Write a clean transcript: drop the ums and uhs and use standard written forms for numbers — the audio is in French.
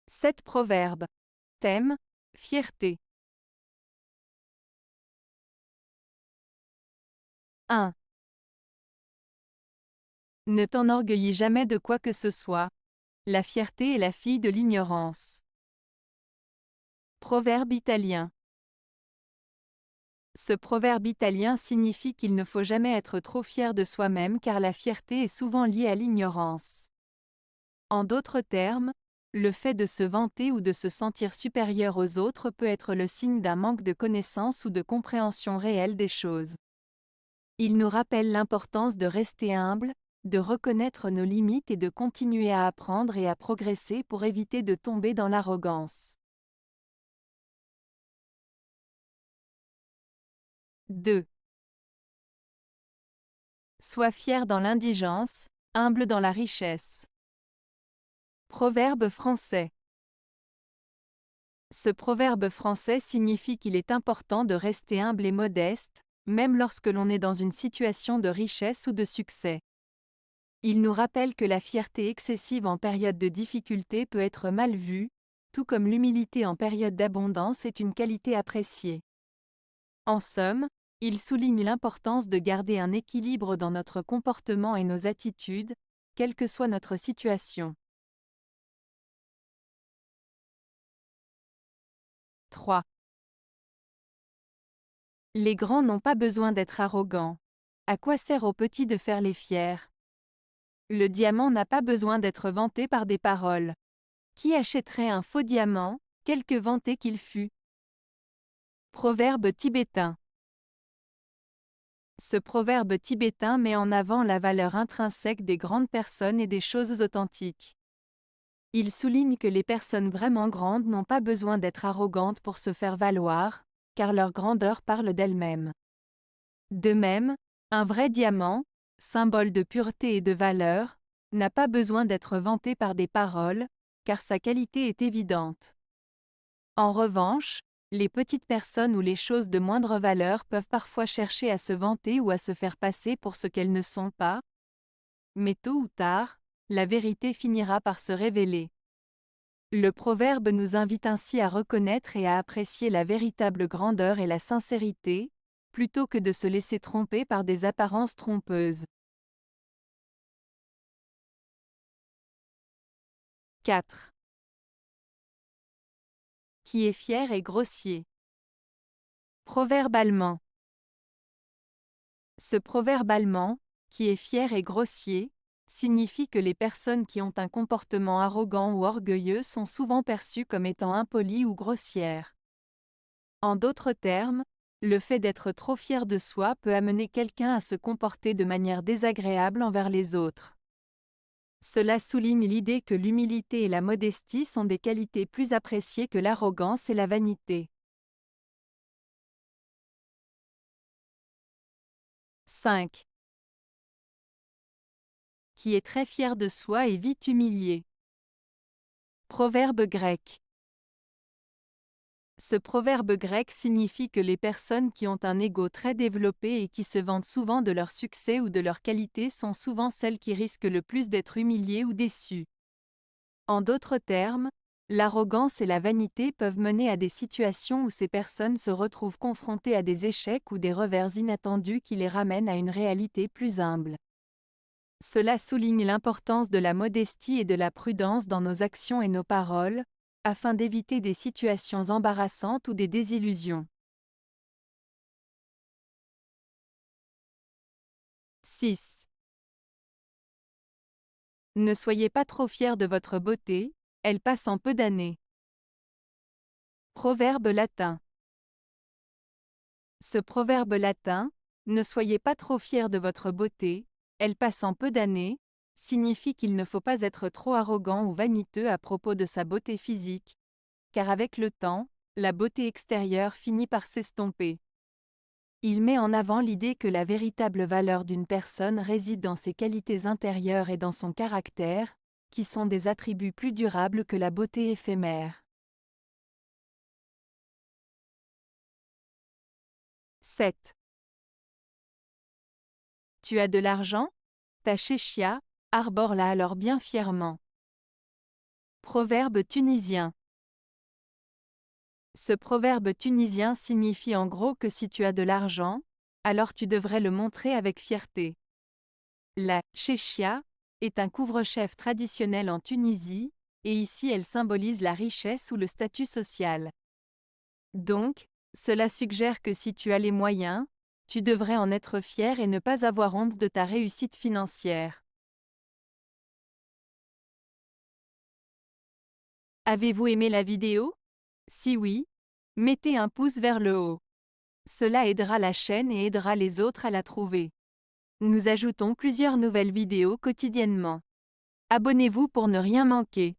7 proverbes. Thème, fierté. 1. Ne t'enorgueillis jamais de quoi que ce soit. La fierté est la fille de l'ignorance. Proverbe italien. Ce proverbe italien signifie qu'il ne faut jamais être trop fier de soi-même car la fierté est souvent liée à l'ignorance. En d'autres termes, le fait de se vanter ou de se sentir supérieur aux autres peut être le signe d'un manque de connaissance ou de compréhension réelle des choses. Il nous rappelle l'importance de rester humble, de reconnaître nos limites et de continuer à apprendre et à progresser pour éviter de tomber dans l'arrogance. 2. Sois fier dans l'indigence, humble dans la richesse. Proverbe français. Ce proverbe français signifie qu'il est important de rester humble et modeste, même lorsque l'on est dans une situation de richesse ou de succès. Il nous rappelle que la fierté excessive en période de difficulté peut être mal vue, tout comme l'humilité en période d'abondance est une qualité appréciée. En somme, il souligne l'importance de garder un équilibre dans notre comportement et nos attitudes, quelle que soit notre situation. 3. Les grands n'ont pas besoin d'être arrogants. À quoi sert aux petits de faire les fiers? Le diamant n'a pas besoin d'être vanté par des paroles. Qui achèterait un faux diamant, quelque vanté qu'il fût? Proverbe tibétain. Ce proverbe tibétain met en avant la valeur intrinsèque des grandes personnes et des choses authentiques. Il souligne que les personnes vraiment grandes n'ont pas besoin d'être arrogantes pour se faire valoir, car leur grandeur parle d'elle-même. De même, un vrai diamant, symbole de pureté et de valeur, n'a pas besoin d'être vanté par des paroles, car sa qualité est évidente. En revanche, les petites personnes ou les choses de moindre valeur peuvent parfois chercher à se vanter ou à se faire passer pour ce qu'elles ne sont pas, mais tôt ou tard, la vérité finira par se révéler. Le proverbe nous invite ainsi à reconnaître et à apprécier la véritable grandeur et la sincérité, plutôt que de se laisser tromper par des apparences trompeuses. 4. Qui est fier et grossier. Proverbe allemand. Ce proverbe allemand, qui est fier et grossier, signifie que les personnes qui ont un comportement arrogant ou orgueilleux sont souvent perçues comme étant impolies ou grossières. En d'autres termes, le fait d'être trop fier de soi peut amener quelqu'un à se comporter de manière désagréable envers les autres. Cela souligne l'idée que l'humilité et la modestie sont des qualités plus appréciées que l'arrogance et la vanité. 5. Qui est très fier de soi et vite humilié. Proverbe grec. Ce proverbe grec signifie que les personnes qui ont un ego très développé et qui se vantent souvent de leur succès ou de leur qualité sont souvent celles qui risquent le plus d'être humiliées ou déçues. En d'autres termes, l'arrogance et la vanité peuvent mener à des situations où ces personnes se retrouvent confrontées à des échecs ou des revers inattendus qui les ramènent à une réalité plus humble. Cela souligne l'importance de la modestie et de la prudence dans nos actions et nos paroles, afin d'éviter des situations embarrassantes ou des désillusions. 6. Ne soyez pas trop fiers de votre beauté, elle passe en peu d'années. Proverbe latin. Ce proverbe latin, ne soyez pas trop fiers de votre beauté, elle passe en peu d'années, signifie qu'il ne faut pas être trop arrogant ou vaniteux à propos de sa beauté physique, car avec le temps, la beauté extérieure finit par s'estomper. Il met en avant l'idée que la véritable valeur d'une personne réside dans ses qualités intérieures et dans son caractère, qui sont des attributs plus durables que la beauté éphémère. 7. Tu as de l'argent? Ta chéchia, arbore-la alors bien fièrement. Proverbe tunisien. Ce proverbe tunisien signifie en gros que si tu as de l'argent, alors tu devrais le montrer avec fierté. La chéchia est un couvre-chef traditionnel en Tunisie, et ici elle symbolise la richesse ou le statut social. Donc, cela suggère que si tu as les moyens, tu devrais en être fier et ne pas avoir honte de ta réussite financière. Avez-vous aimé la vidéo? Si oui, mettez un pouce vers le haut. Cela aidera la chaîne et aidera les autres à la trouver. Nous ajoutons plusieurs nouvelles vidéos quotidiennement. Abonnez-vous pour ne rien manquer.